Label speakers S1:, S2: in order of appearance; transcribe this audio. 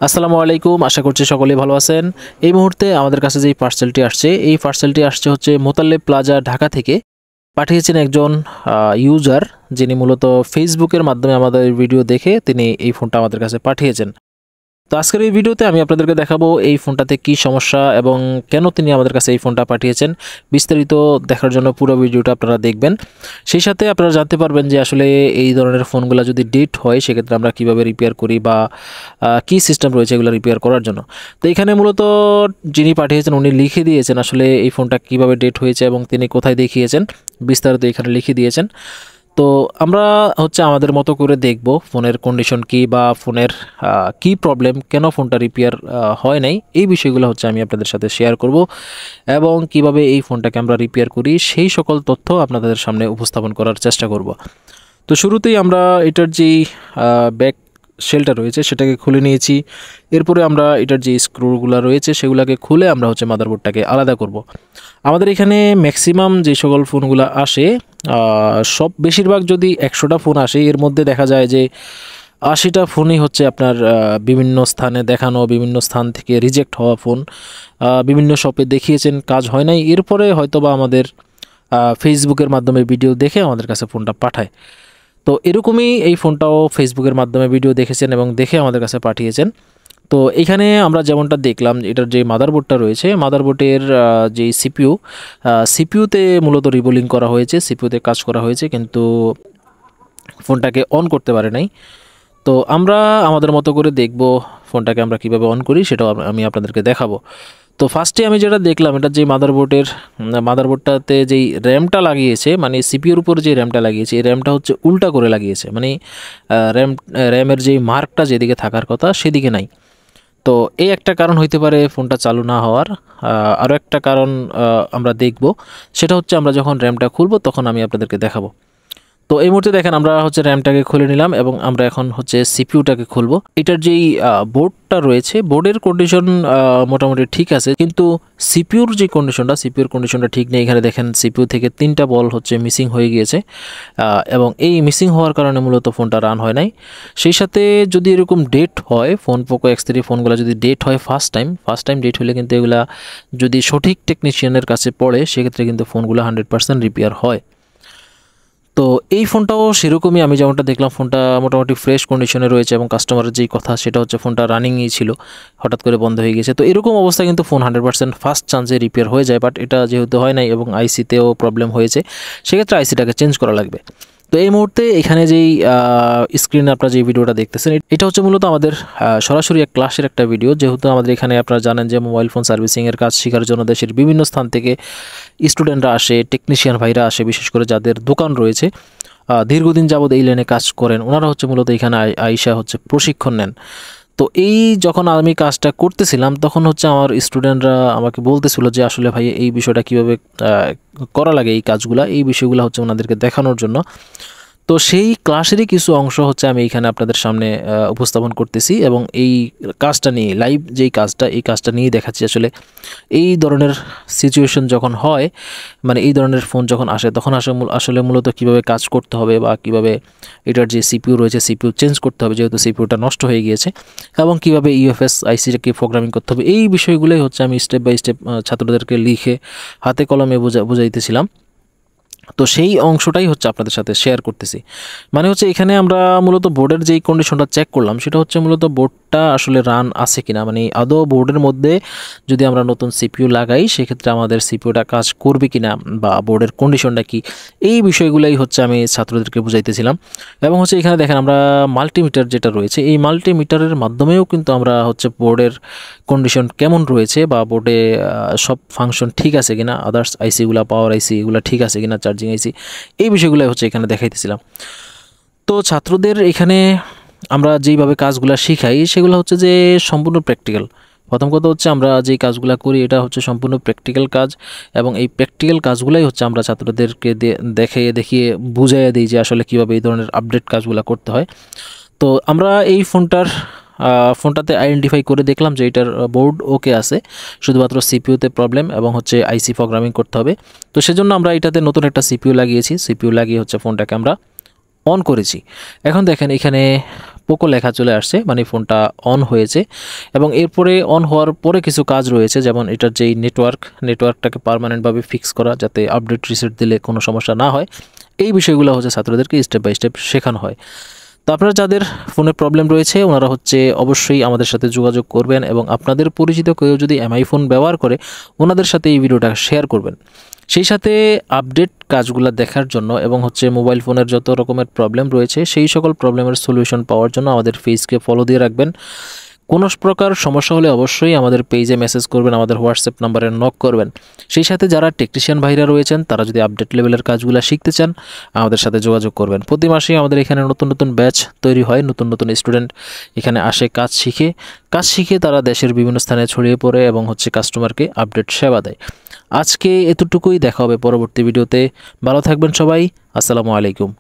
S1: আসসালামু আলাইকুম, আশা করছি সকলেই ভালো আছেন। এই মুহূর্তে আমাদের কাছে যে পার্সেলটি আসছে, এই পার্সেলটি আসছে হচ্ছে মোতাল্লেব প্লাজা ঢাকা থেকে। পাঠিয়েছেন একজন ইউজার, যিনি মূলত ফেসবুকের মাধ্যমে আমাদের ভিডিও দেখে তিনি এই ফোনটা আমাদের কাছে পাঠিয়েছেন। তো আজকের এই ভিডিওতে আমি আপনাদেরকে দেখাবো এই ফোনটাতে কি সমস্যা এবং কেন তিনি আমাদের কাছে এই ফোনটা পাঠিয়েছেন। বিস্তারিত দেখার জন্য পুরো ভিডিওটা আপনারা দেখবেন। সেই সাথে আপনারা জানতে পারবেন যে আসলে এই ধরনের ফোনগুলো যদি ডেট হয় সেক্ষেত্রে আমরা কিভাবে রিপেয়ার করি বা কি সিস্টেম রয়েছে এগুলো রিপেয়ার করার জন্য। তো এখানে মূলত যিনি পাঠিয়েছেন উনি লিখে দিয়েছেন আসলে এই ফোনটা কিভাবে ডেট হয়েছে এবং তিনি কোথায় দেখিয়েছেন, বিস্তারিত এখানে লিখে দিয়েছেন। তো আমরা হচ্ছে আমাদের মতো করে দেখব ফোনের কন্ডিশন কি বা ফোনের কি প্রবলেম, কেন ফোনটা রিপেয়ার হয় নাই, এই বিষয়গুলো হচ্ছে আমি আপনাদের সাথে শেয়ার করব এবং কিভাবে এই ফোনটাকে আমরা রিপেয়ার করি সেই সকল তথ্য আপনাদের সামনে উপস্থাপন করার চেষ্টা করব। তো শুরুতেই আমরা এটার যেই ব্যাক শেলটা রয়েছে সেটাকে খুলে নিয়েছি। এরপরে আমরা এটার যে স্ক্রুগুলো রয়েছে সেগুলোকে খুলে আমরা হচ্ছে মাদারবোর্ডটাকে আলাদা করব। আমাদের এখানে ম্যাক্সিমাম যে সকল ফোনগুলো আসে, সব বেশিরভাগ যদি 100টা ফোন আসে এর মধ্যে দেখা যায় যে 80টা ফোনই হচ্ছে আপনার বিভিন্ন স্থানে দেখানো, বিভিন্ন স্থান থেকে রিজেক্ট হওয়া ফোন। বিভিন্ন শপে দেখিয়েছেন, কাজ হয় নাই, এরপরে হয়তোবা আমাদের ফেসবুকের মাধ্যমে ভিডিও দেখে আমাদের কাছে ফোনটা পাঠায়। তো এরকমই এই ফোনটাও ফেসবুকের মাধ্যমে ভিডিও দেখেছেন এবং দেখে আমাদের কাছে পাঠিয়েছেন। তো এখানে আমরা যেমনটা দেখলাম, এটার যে মাদারবোর্ডটা রয়েছে, মাদারবোর্ডের যে সিপিইউতে মূলত রিবোলিং করা হয়েছে, সিপিইউতে কাজ করা হয়েছে, কিন্তু ফোনটাকে অন করতে পারে নাই। তো আমরা আমাদের মতো করে দেখব ফোনটাকে আমরা কিভাবে অন করি, সেটাও আমি আপনাদেরকে দেখাবো। তো ফার্স্টে আমি যেটা দেখলাম, এটা যে মাদারবোর্ডটাতে যেই র্যামটা লাগিয়েছে, মানে সিপিইউর উপর যে র্যামটা লাগিয়েছে, এই র্যামটা হচ্ছে উল্টা করে লাগিয়েছে, মানে র্যামের যেই মার্কটা যেদিকে থাকার কথা সেদিকে নাই। তো এই একটা কারণ হইতে পারে ফোনটা চালু না হওয়ার। আরও একটা কারণ আমরা দেখব, সেটা হচ্ছে আমরা যখন র্যামটা খুলবো তখন আমি আপনাদেরকে দেখাবো। তো এই মুহূর্তে দেখেন আমরা হচ্ছে র্যামটাকে খুলে নিলাম এবং আমরা এখন হচ্ছে সিপিইউটাকে খুলবো। এটার যেই বোর্ডটা রয়েছে, বোর্ডের কন্ডিশন মোটামুটি ঠিক আছে, কিন্তু সিপিইউর যে সিপিইউর কন্ডিশনটা ঠিক নেই। এখানে দেখেন সিপিইউ থেকে 3টা বল হচ্ছে মিসিং হয়ে গিয়েছে এবং এই মিসিং হওয়ার কারণে মূলত ফোনটা রান হয় নাই। সেই সাথে যদি এরকম ডেট হয়, ফোন পোকো X3 ফোনগুলো যদি ডেট হয় ফার্স্ট টাইম ডেট হলে কিন্তু এগুলা যদি সঠিক টেকনিশিয়ানের কাছে পড়ে সেক্ষেত্রে কিন্তু ফোনগুলো 100% রিপেয়ার হয়। তো এই ফোনটাও সেরকমই, আমি যেমনটা দেখলাম ফোনটা মোটামুটি ফ্রেশ কন্ডিশনে রয়েছে এবং কাস্টমারের যেই কথা সেটা হচ্ছে ফোনটা রানিংই ছিল, হঠাৎ করে বন্ধ হয়ে গেছে। তো এরকম অবস্থা কিন্তু ফোন 100% ফার্স্ট চান্সে রিপেয়ার হয়ে যায়, বাট এটা যেহেতু হয় নাই এবং আইসিতেও প্রবলেম হয়েছে, সেক্ষেত্রে আইসিটাকে চেঞ্জ করা লাগবে। তো এই মুহূর্তে এখানে যেই স্ক্রিনে আপনারা যে ভিডিওটা দেখতেছেন, এটা হচ্ছে মূলত আমাদের সরাসরি এক ক্লাসের একটা ভিডিও। যেহেতু আমাদের এখানে আপনারা জানেন যে মোবাইল ফোন সার্ভিসিংয়ের কাজ শেখার জন্য দেশের বিভিন্ন স্থান থেকে স্টুডেন্টরা আসে, টেকনিশিয়ান ভাইরা আসে, বিশেষ করে যাদের দোকান রয়েছে, দীর্ঘদিন যাবৎ এই লাইনে কাজ করেন, ওনারা হচ্ছে মূলত এখানে আইসা হচ্ছে প্রশিক্ষণ নেন। তো এই যখন আমি কাজটা করতেছিলাম তখন হচ্ছে আমার স্টুডেন্টরা আমাকে বলতেছিল যে আসলে ভাই এই বিষয়টা কীভাবে করা লাগে, এই কাজগুলা, এই বিষয়গুলো হচ্ছে ওনাদেরকে দেখানোর জন্য। তো সেই ক্লাসেরই কিছু অংশ হচ্ছে আমি এখানে আপনাদের সামনে উপস্থাপন করতেছি এবং এই কাজটা নিয়ে লাইভ যেই কাজটা, এই কাজটা নিয়ে দেখাচ্ছি। আসলে এই ধরনের সিচুয়েশন যখন হয়, মানে এই ধরনের ফোন যখন আসে, তখন আসলে মূলত কীভাবে কাজ করতে হবে বা কীভাবে এটার যে সিপিইউ রয়েছে সিপিইউ চেঞ্জ করতে হবে যেহেতু সিপিইউটা নষ্ট হয়ে গিয়েছে, এবং কীভাবে ইউএফএস আইসিটাকে প্রোগ্রামিং করতে হবে, এই বিষয়গুলোই হচ্ছে আমি স্টেপ বাই স্টেপ ছাত্রদেরকে লিখে হাতে কলমে বুঝাইতেছিলাম। তো সেই অংশটাই হচ্ছে আপনাদের সাথে শেয়ার করতেছি। মানে হচ্ছে এখানে আমরা মূলত বোর্ডের যেই কন্ডিশনটা চেক করলাম সেটা হচ্ছে মূলত বোর্ডটা আসলে রান আছে কিনা, মানে আদৌ বোর্ডের মধ্যে যদি আমরা নতুন সিপিইউ লাগাই সেক্ষেত্রে আমাদের সিপিইউটা কাজ করবে কিনা বা বোর্ডের কন্ডিশনটা কি, এই বিষয়গুলোই হচ্ছে আমি ছাত্রদেরকে বুঝাইতেছিলাম। এবং হচ্ছে এখানে দেখেন আমরা মাল্টিমিটার যেটা রয়েছে, এই মাল্টিমিটারের মাধ্যমেও কিন্তু আমরা হচ্ছে বোর্ডের কন্ডিশন কেমন রয়েছে বা বোর্ডে সব ফাংশন ঠিক আছে কিনা, আদার্স আইসিগুলো, পাওয়ার আইসি এগুলো ঠিক আছে কিনা, চার্জিং আইসি, এই বিষয়গুলো হচ্ছে এখানে দেখাইতেছিলাম। তো ছাত্রদের এখানে আমরা যেইভাবে কাজগুলো শিখাই সেগুলো হচ্ছে যে সম্পূর্ণ প্র্যাকটিক্যাল। প্রথম কথা হচ্ছে আমরা যেই কাজগুলো করি এটা হচ্ছে সম্পূর্ণ প্র্যাকটিক্যাল কাজ, এবং এই প্র্যাকটিক্যাল কাজগুলোই হচ্ছে আমরা ছাত্রদেরকে দেখিয়ে বুঝাইয়া দিই যে আসলে কীভাবে এই ধরনের আপডেট কাজগুলো করতে হয়। তো আমরা এই ফোনটাতে আইডেন্টিফাই করে দেখলাম যে এটার বোর্ড ওকে আছে, শুধুমাত্র সিপিইউতে প্রবলেম এবং হচ্ছে আইসি প্রোগ্রামিং করতে হবে। তো সেজন্য আমরা এটাতে নতুন একটা সিপিইউ লাগিয়েছি, সিপিইউ লাগিয়ে হচ্ছে ফোনটাকে আমরা অন করেছি। এখন দেখেন এখানে পোকো লেখা চলে আসছে, মানে ফোনটা অন হয়েছে। এবং এরপরে অন হওয়ার পরে কিছু কাজ রয়েছে, যেমন এটার যেই নেটওয়ার্কটাকে পার্মানেন্টভাবে ফিক্স করা, যাতে আপডেট রিসেট দিলে কোনো সমস্যা না হয়। এই বিষয়গুলো হচ্ছে ছাত্রদেরকে স্টেপ বাই স্টেপ শেখানো হয়। তো আপনারা যাদের ফোনে প্রবলেম রয়েছে ওনারা হচ্ছে অবশ্যই আমাদের সাথে যোগাযোগ করবেন, এবং আপনাদের পরিচিত কেউ যদি এমআই ফোন ব্যবহার করে ওনাদের সাথে এই ভিডিওটা শেয়ার করবেন। সেই সাথে আপডেট কাজগুলো দেখার জন্য এবং হচ্ছে মোবাইল ফোনের যত রকমের প্রবলেম রয়েছে সেই সকল প্রবলেমের সলিউশন পাওয়ার জন্য আমাদের পেজকে ফলো দিয়ে রাখবেন। কোনো প্রকার সমস্যা হলে অবশ্যই আমাদের পেজে মেসেজ করবেন, আমাদের হোয়াটসঅ্যাপ নাম্বারে নক করবেন। সেই সাথে যারা টেকনিশিয়ান ভাইরা রয়েছেন তারা যদি আপডেট লেভেলের কাজগুলো শিখতে চান আমাদের সাথে যোগাযোগ করবেন। প্রতি মাসেই আমাদের এখানে নতুন নতুন ব্যাচ তৈরি হয়, নতুন নতুন স্টুডেন্ট এখানে আসে কাজ শিখে তারা দেশের বিভিন্ন স্থানে ছড়িয়ে পড়ে এবং হচ্ছে কাস্টমারকে আপডেট সেবা দেয়। আজকে এতটুকুই, দেখা হবে পরবর্তী ভিডিওতে। ভালো থাকবেন সবাই, আসসালামু আলাইকুম।